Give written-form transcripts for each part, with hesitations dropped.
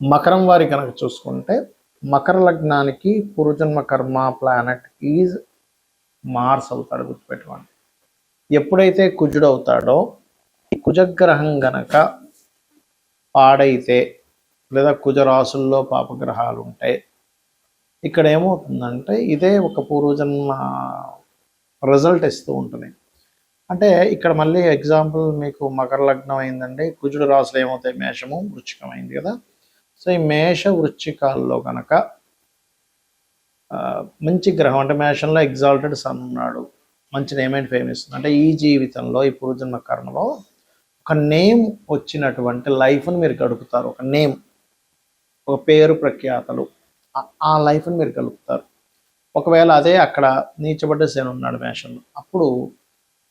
మకరం వారి కనుక చూసుకుంటే మకర లగ్నానికి పూర్వజన్మ కర్మ ప్లానెట్ ఈజ్ మార్స్ అవుతాడు, గుర్తుపెట్టుకోండి. ఎప్పుడైతే కుజుడు అవుతాడో కుజగ్రహం గనక పాడైతే లేదా కుజరాశుల్లో పాపగ్రహాలు ఉంటే ఇక్కడ ఏమవుతుందంటే ఇదే ఒక పూర్వజన్మ రిజల్ట్ ఇస్తూ ఉంటుంది. అంటే ఇక్కడ మళ్ళీ ఎగ్జాంపుల్ మీకు మకర లగ్నం అయిందండి, కుజుడు రాశులు ఏమవుతాయి, మేషము వృశ్చికం అయింది కదా. సో ఈ మేష వృశ్చికాల్లో కనుక మంచి గ్రహం అంటే మేషంలో ఎగ్జాల్టెడ్ సన్ ఉన్నాడు, మంచి నేమ్ అండ్ ఫేమ్ ఇస్తుంది. అంటే ఈ జీవితంలో ఈ పూర్వజన్మ కర్మలో ఒక నేమ్ వచ్చినటువంటి లైఫ్ని మీరు గడుపుతారు. ఒక నేమ్, ఒక పేరు ప్రఖ్యాతలు, ఆ లైఫ్ని మీరు గడుపుతారు. ఒకవేళ అదే అక్కడ నీచబడ్డ శని ఉన్నాడు మేషంలో, అప్పుడు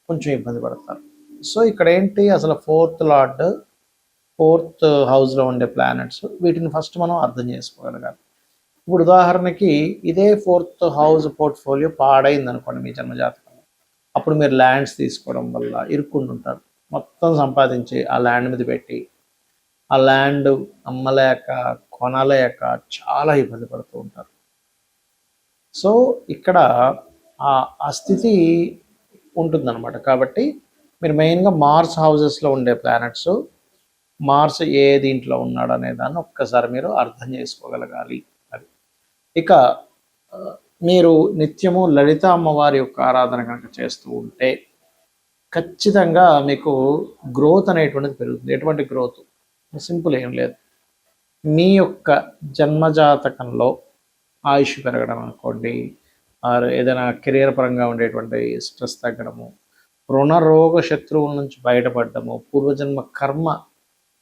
కొంచెం ఇబ్బంది పడతారు. సో ఇక్కడ ఏంటి అసలు ఫోర్త్ లార్డ్, ఫోర్త్ హౌస్లో ఉండే ప్లానెట్స్, వీటిని ఫస్ట్ మనం అర్థం చేసుకోగలగాలి. ఇప్పుడు ఉదాహరణకి ఇదే ఫోర్త్ హౌస్ పోర్ట్ఫోలియో పాడైంది అనుకోండి మీ జన్మజాతకంలో, అప్పుడు మీరు ల్యాండ్స్ తీసుకోవడం వల్ల ఇరుక్కుంటుంటారు. మొత్తం సంపాదించి ఆ ల్యాండ్ మీద పెట్టి ఆ ల్యాండ్ అమ్మలేక కొనలేక చాలా ఇబ్బంది పడుతూ ఉంటారు. సో ఇక్కడ ఆ స్థితి ఉంటుందన్నమాట. కాబట్టి మీరు మెయిన్గా మార్స్ హౌజెస్లో ఉండే ప్లానెట్స్, మార్స్ ఏ దీంట్లో ఉన్నాడు అనే దాన్ని ఒక్కసారి మీరు అర్థం చేసుకోగలగాలి. అది ఇక మీరు నిత్యము లలిత అమ్మవారి యొక్క ఆరాధన కనుక చేస్తూ ఉంటే ఖచ్చితంగా మీకు గ్రోత్ అనేటువంటిది పెరుగుతుంది. ఎటువంటి గ్రోత్? సింపుల్ ఏం లేదు, మీ యొక్క జన్మజాతకంలో ఆయుష్ పెరగడం అనుకోండి, ఆర్ ఏదైనా కెరియర్ పరంగా ఉండేటువంటి స్ట్రెస్ తగ్గడము, రుణరోగ శత్రువుల నుంచి బయటపడము, పూర్వజన్మ కర్మ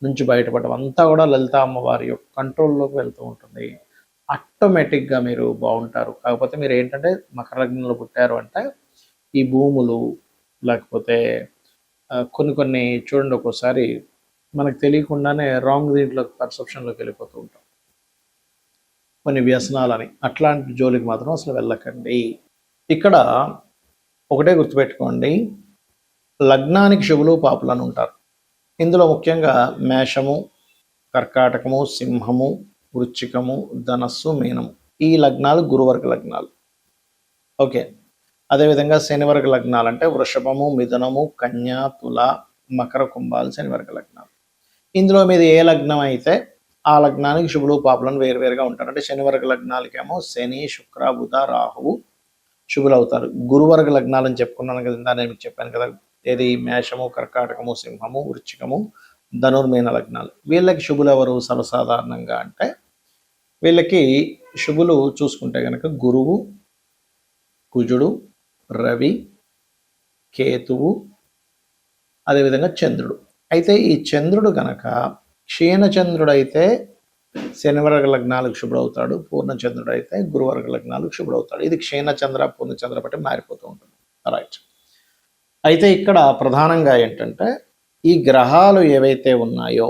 నుంచి బయటపడడం అంతా కూడా లలిత అమ్మవారి యొక్క కంట్రోల్లోకి వెళ్తూ ఉంటుంది. ఆటోమేటిక్గా మీరు బాగుంటారు. కాకపోతే మీరు ఏంటంటే మకర లగ్నంలో పుట్టారు అంటే ఈ భూములు లేకపోతే కొన్ని చూడండి, ఒక్కోసారి మనకు తెలియకుండానే రాంగ్ దీంట్లోకి పర్సెప్షన్లోకి వెళ్ళిపోతూ ఉంటాం, కొన్ని వ్యసనాలని. అట్లాంటి జోలికి మాత్రం అసలు వెళ్ళకండి. ఇక్కడ ఒకటే గుర్తుపెట్టుకోండి, లగ్నానికి శుభులు పాపులు అని ఉంటారు. ఇందులో ముఖ్యంగా మేషము, కర్కాటకము, సింహము, వృశ్చికము, ధనస్సు, మీనము, ఈ లగ్నాలు గురువర్గ లగ్నాలు. ఓకే, అదేవిధంగా శనివర్గ లగ్నాలు అంటే వృషభము, మిథునము, కన్య, తుల, మకర, కుంభాలు శనివర్గ లగ్నాలు. ఇందులో మీద ఏ లగ్నం అయితే ఆ లగ్నానికి శుభులు పాపులను వేరువేరుగా ఉంటారు. అంటే శనివర్గ లగ్నాలకేమో శని, శుక్ర, బుధ, రాహువు శుభులు అవుతారు. గురువర్గ లగ్నాలని చెప్పుకున్నాను కదా, నేను మీకు చెప్పాను కదా, ఏది మేషము, కర్కాటకము, సింహము, వృశ్చికము, ధనుర్మీన లగ్నాలు. వీళ్ళకి శుభులు ఎవరు సర్వసాధారణంగా అంటే వీళ్ళకి శుభులు చూసుకుంటే కనుక గురువు, కుజుడు, రవి, కేతువు, అదేవిధంగా చంద్రుడు. అయితే ఈ చంద్రుడు కనుక క్షీణచంద్రుడు అయితే శనివర్గ లగ్నాలకు శుభుడవుతాడు, పూర్ణచంద్రుడు అయితే గురువర్గ లగ్నాలకు శుభుడవుతాడు. ఇది క్షీణచంద్ర పూర్ణచంద్ర బట్టి మారిపోతూ ఉంటుంది. రైట్. అయితే ఇక్కడ ప్రధానంగా ఏంటంటే ఈ గ్రహాలు ఏవైతే ఉన్నాయో,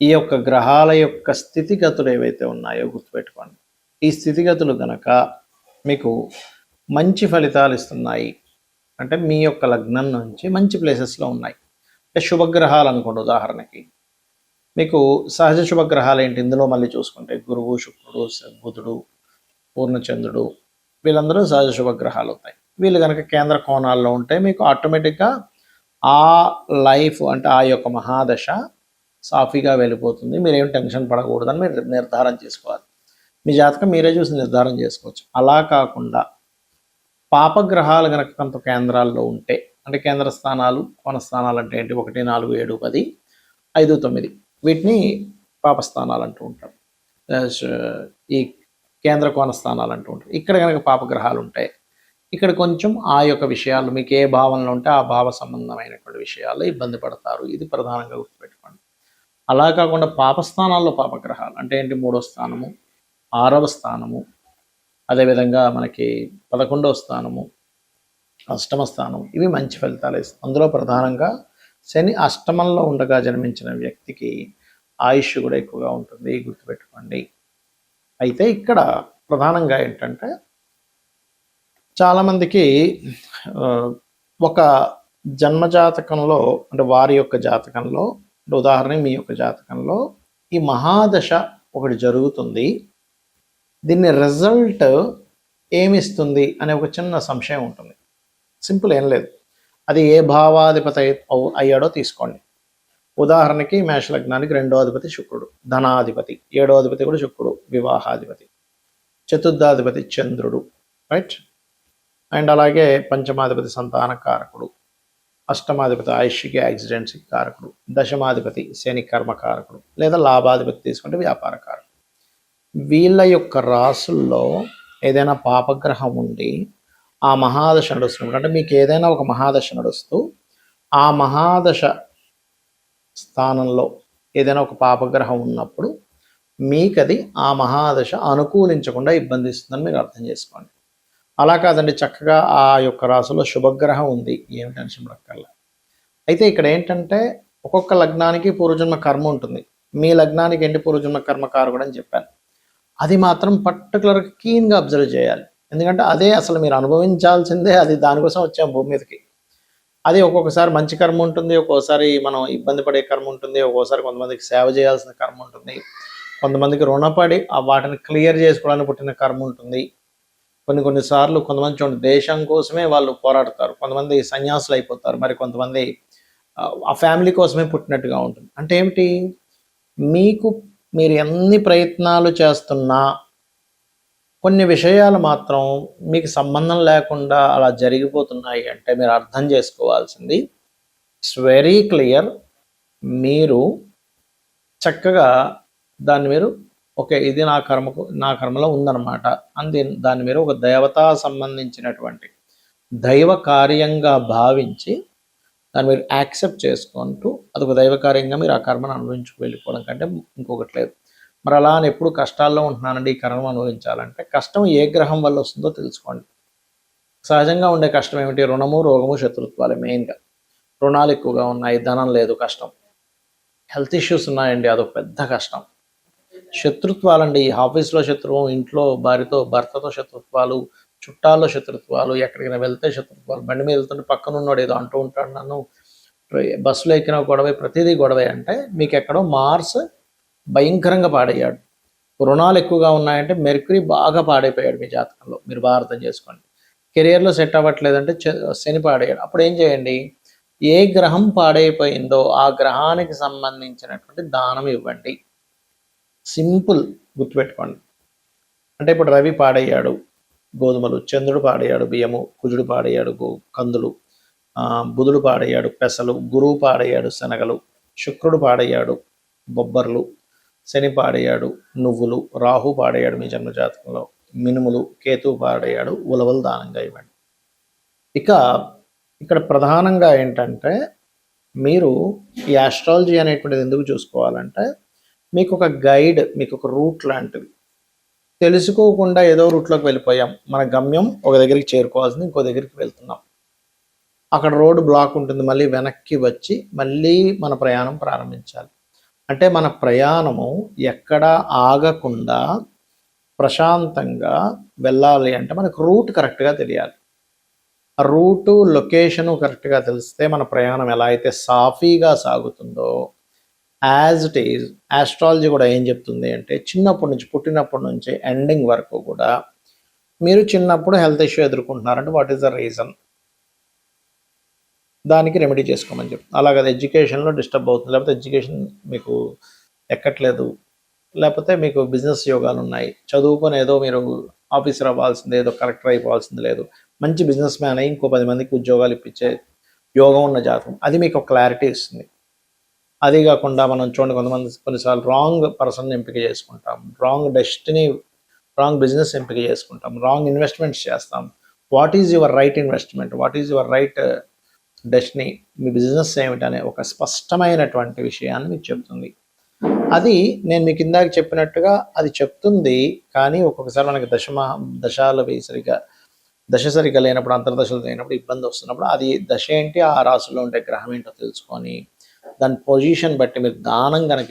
ఈ యొక్క గ్రహాల యొక్క స్థితిగతులు ఏవైతే ఉన్నాయో గుర్తుపెట్టుకోండి. ఈ స్థితిగతులు కనుక మీకు మంచి ఫలితాలు ఇస్తున్నాయి అంటే మీ యొక్క లగ్నం నుంచి మంచి ప్లేసెస్లో ఉన్నాయి. అంటే శుభగ్రహాలు అనుకోండి, ఉదాహరణకి మీకు సహజ శుభగ్రహాలు ఏంటి ఇందులో మళ్ళీ చూసుకుంటే గురువు, శుక్రుడు, బుధుడు, పూర్ణచంద్రుడు, వీళ్ళందరూ సహజ శుభగ్రహాలు అవుతాయి. వీళ్ళు కనుక కేంద్ర కోణాల్లో ఉంటే మీకు ఆటోమేటిక్గా ఆ లైఫ్ అంటే ఆ యొక్క మహాదశ సాఫీగా వెళ్ళిపోతుంది. మీరేం టెన్షన్ పడకూడదని మీరు నిర్ధారణ చేసుకోవాలి. మీ జాతకం మీరే చూసి నిర్ధారణ చేసుకోవచ్చు. అలా కాకుండా పాపగ్రహాలు కనుక కొంత కేంద్రాల్లో ఉంటే, అంటే కేంద్ర స్థానాలు, కోణ స్థానాలు అంటే ఏంటి, 1, 4, 7, 10, 5, 9, వీటిని పాపస్థానాలు అంటూ ఉంటారు. ఈ కేంద్ర కోణ స్థానాలు అంటూ ఉంటారు. ఇక్కడ కనుక పాపగ్రహాలు ఉంటాయి, ఇక్కడ కొంచెం ఆ యొక్క విషయాలు మీకు ఏ భావంలో ఉంటే ఆ భావ సంబంధమైనటువంటి విషయాల్లో ఇబ్బంది పడతారు. ఇది ప్రధానంగా గుర్తుపెట్టుకోండి. అలా కాకుండా పాపస్థానాల్లో పాపగ్రహాలు అంటే ఏంటి, 3వ స్థానము, 6వ స్థానము, అదేవిధంగా మనకి 11వ స్థానము, 8వ స్థానం, ఇవి మంచి ఫలితాలు ఇస్తాయి. అందులో ప్రధానంగా శని అష్టమంలో ఉండగా జన్మించిన వ్యక్తికి ఆయుష్ కూడా ఎక్కువగా ఉంటుంది, గుర్తుపెట్టుకోండి. అయితే ఇక్కడ ప్రధానంగా ఏంటంటే చాలామందికి ఒక జన్మజాతకంలో అంటే వారి యొక్క జాతకంలో, ఉదాహరణకి మీ యొక్క జాతకంలో ఈ మహాదశ ఒకటి జరుగుతుంది. దీన్ని రిజల్ట్ ఏమిస్తుంది అనే ఒక చిన్న సంశయం ఉంటుంది. సింపుల్ ఏం లేదు. అది ఏ భావాధిపతి అయ్యాడో తీసుకోండి. ఉదాహరణకి మేష లగ్నానికి 2వ అధిపతి శుక్రుడు, ధనాధిపతి. 7వ అధిపతి కూడా శుక్రుడు, వివాహాధిపతి. చతుర్థాధిపతి చంద్రుడు, రైట్. అండ్ అలాగే పంచమాధిపతి సంతాన కారకుడు, అష్టమాధిపతి ఆయుష్కి యాక్సిడెంట్స్కి కారకుడు, దశమాధిపతి శని కర్మకారకుడు, లేదా లాభాధిపతి తీసుకుంటే వ్యాపార కారకుడు. వీళ్ళ యొక్క రాసుల్లో ఏదైనా పాపగ్రహం ఉండి ఆ మహాదశ నడుస్తున్నప్పుడు, అంటే మీకు ఏదైనా ఒక మహాదశ నడుస్తూ ఆ మహాదశ స్థానంలో ఏదైనా ఒక పాపగ్రహం ఉన్నప్పుడు మీకది ఆ మహాదశ అనుకూలించకుండా ఇబ్బంది ఇస్తుందని మీరు అర్థం చేసుకోండి. అలా కాదండి, చక్కగా ఆ యొక్క రాశిలో శుభగ్రహం ఉంది, ఏమి టెన్షన్ పడక్కర్లా. అయితే ఇక్కడ ఏంటంటే ఒక్కొక్క లగ్నానికి పూర్వజన్మ కర్మ ఉంటుంది. మీ లగ్నానికి ఏంటి పూర్వజన్మ కర్మ కారకుడు అని చెప్పాను. అది మాత్రం పర్టికులర్గా కీన్గా అబ్జర్వ్ చేయాలి. ఎందుకంటే అదే అసలు మీరు అనుభవించాల్సిందే, అది దానికోసం వచ్చాం భూమి మీదకి. అది ఒక్కొక్కసారి మంచి కర్మ ఉంటుంది, ఒక్కోసారి మనం ఇబ్బంది పడే కర్మ ఉంటుంది, ఒక్కోసారి కొంతమందికి సేవ చేయాల్సిన కర్మ ఉంటుంది, కొంతమందికి రుణపడి వాటిని క్లియర్ చేసుకోవడానికి పుట్టిన కర్మ ఉంటుంది. కొన్నిసార్లు కొంతమంది చూడండి దేశం కోసమే వాళ్ళు పోరాడతారు, కొంతమంది సన్యాసులు అయిపోతారు, మరి కొంతమంది ఆ ఫ్యామిలీ కోసమే పుట్టినట్టుగా ఉంటుంది. అంటే ఏమిటి, మీరు ఎన్ని ప్రయత్నాలు చేస్తున్నా కొన్ని విషయాలు మాత్రం మీకు సంబంధం లేకుండా అలా జరిగిపోతున్నాయి అంటే మీరు అర్థం చేసుకోవాల్సింది ఇట్స్ వెరీ క్లియర్. మీరు చక్కగా దాన్ని మీరు ఓకే ఇది నా కర్మలో ఉందన్నమాట అని దాన్ని మీరు ఒక దేవతా సంబంధించినటువంటి దైవ కార్యంగా భావించి దాన్ని మీరు యాక్సెప్ట్ చేసుకుంటూ అదొక దైవ కార్యంగా మీరు ఆ కర్మను అనుభవించుకు వెళ్ళిపోవడం కంటే ఇంకొకటి లేదు. మరి అలా అని ఎప్పుడు కష్టాల్లో ఉంటున్నానండి ఈ కర్మ అనుభవించాలంటే కష్టం ఏ గ్రహం వల్ల వస్తుందో తెలుసుకోండి. సహజంగా ఉండే కష్టం ఏమిటి, రుణము రోగము శత్రుత్వాలు. మెయిన్గా రుణాలు ఎక్కువగా ఉన్నాయి, ధనం లేదు, కష్టం. హెల్త్ ఇష్యూస్ ఉన్నాయండి, అదొక పెద్ద కష్టం. శత్రుత్వాలండి, ఆఫీస్లో శత్రువు, ఇంట్లో భర్తతో శత్రుత్వాలు, చుట్టాల్లో శత్రుత్వాలు, ఎక్కడికైనా వెళ్తే శత్రుత్వాలు, బండి మీద వెళ్తుంటే పక్కన ఉన్నాడు ఏదో అంటూ ఉంటాడు, నన్ను బస్సులో ఎక్కిన గొడవే, ప్రతిదీ గొడవే. అంటే మీకు ఎక్కడో మార్స్ భయంకరంగా పాడయ్యాడు. రుణాలు ఎక్కువగా ఉన్నాయంటే మెర్క్యూరీ బాగా పాడైపోయాడు మీ జాతకంలో, మీరు బాగా అర్థం చేసుకోండి. కెరియర్లో సెట్ అవ్వట్లేదంటే శని పాడయ్యాడు. అప్పుడు ఏం చేయండి, ఏ గ్రహం పాడైపోయిందో ఆ గ్రహానికి సంబంధించినటువంటి దానం ఇవ్వండి. సింపుల్, గుర్తుపెట్టుకోండి. అంటే ఇప్పుడు రవి పాడయ్యాడు గోధుమలు, చంద్రుడు పాడయ్యాడు బియ్యము, కుజుడు పాడయ్యాడు కందులు, బుధుడు పాడయ్యాడు పెసలు, గురువు పాడయ్యాడు శనగలు, శుక్రుడు పాడయ్యాడు బొబ్బర్లు, శని పాడయ్యాడు నువ్వులు, రాహు పాడయ్యాడు మీ జన్మజాతకంలో మినుములు, కేతు పాడయ్యాడు ఉలవలు దానంగా ఇవ్వండి. ఇక ఇక్కడ ప్రధానంగా ఏంటంటే మీరు ఈ ఆస్ట్రాలజీ అనేటువంటిది ఎందుకు చూసుకోవాలంటే మీకు ఒక గైడ్, మీకు ఒక రూట్ లాంటిది. తెలుసుకోకుండా ఏదో రూట్లోకి వెళ్ళిపోయాం, మన గమ్యం ఒక దగ్గరికి చేరుకోవాల్సింది ఇంకో దగ్గరికి వెళ్తున్నాం, అక్కడ రోడ్డు బ్లాక్ ఉంటుంది, మళ్ళీ వెనక్కి వచ్చి మళ్ళీ మన ప్రయాణం ప్రారంభించాలి. అంటే మన ప్రయాణము ఎక్కడా ఆగకుండా ప్రశాంతంగా వెళ్ళాలి అంటే మనకు రూట్ కరెక్ట్గా తెలియాలి. ఆ రూటు లొకేషను కరెక్ట్గా తెలిస్తే మన ప్రయాణం ఎలా అయితే సాఫీగా సాగుతుందో యాజ్ ఇట్ ఈజ్ ఆస్ట్రాలజీ కూడా ఏం చెప్తుంది అంటే చిన్నప్పటి నుంచి, పుట్టినప్పటి నుంచి ఎండింగ్ వరకు కూడా మీరు చిన్నప్పుడు హెల్త్ ఇష్యూ ఎదుర్కొంటున్నారంటే వాట్ ఈస్ ద రీజన్, దానికి రెమెడీ చేసుకోమని చెప్తాను. అలాగే ఎడ్యుకేషన్లో డిస్టర్బ్ అవుతుంది, లేకపోతే ఎడ్యుకేషన్ మీకు ఎక్కట్లేదు, లేకపోతే మీకు బిజినెస్ యోగాలు ఉన్నాయి, చదువుకొని ఏదో మీరు ఆఫీసర్ అవ్వాల్సింది, ఏదో కలెక్టర్ అయిపోవాల్సింది లేదు, మంచి బిజినెస్ మ్యాన్ అయ్యి ఇంకో 10 మందికి ఉద్యోగాలు ఇప్పించే యోగం ఉన్న జాతకం, అది మీకు ఒక క్లారిటీ ఇస్తుంది. అది కాకుండా మనం చూడండి కొన్నిసార్లు రాంగ్ పర్సన్ ఎంపిక చేసుకుంటాం, రాంగ్ డెస్టినీ, రాంగ్ బిజినెస్ ఎంపిక చేసుకుంటాం, రాంగ్ ఇన్వెస్ట్మెంట్స్ చేస్తాం. What is your right investment, what is your right destiny, మీ బిజినెస్ ఏమిటనే ఒక స్పష్టమైనటువంటి విషయాన్ని మీకు చెప్తుంది. అది నేను మీకు ఇందాక చెప్పినట్టుగా అది చెప్తుంది, కానీ ఒక్కొక్కసారి మనకి దశ సరిగా లేనప్పుడు, అంతర్దశలు లేనప్పుడు, ఇబ్బంది వస్తున్నప్పుడు అది దశ ఏంటి, ఆ రాశిలో ఉండే గ్రహం ఏంటో తెలుసుకొని దాని పొజిషన్ బట్టి మీరు దానం కనుక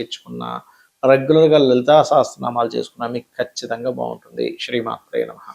రెగ్యులర్గా లలితా సహస్రనామాలు చేసుకున్నా మీకు ఖచ్చితంగా బాగుంటుంది. శ్రీమాత్రే నమః.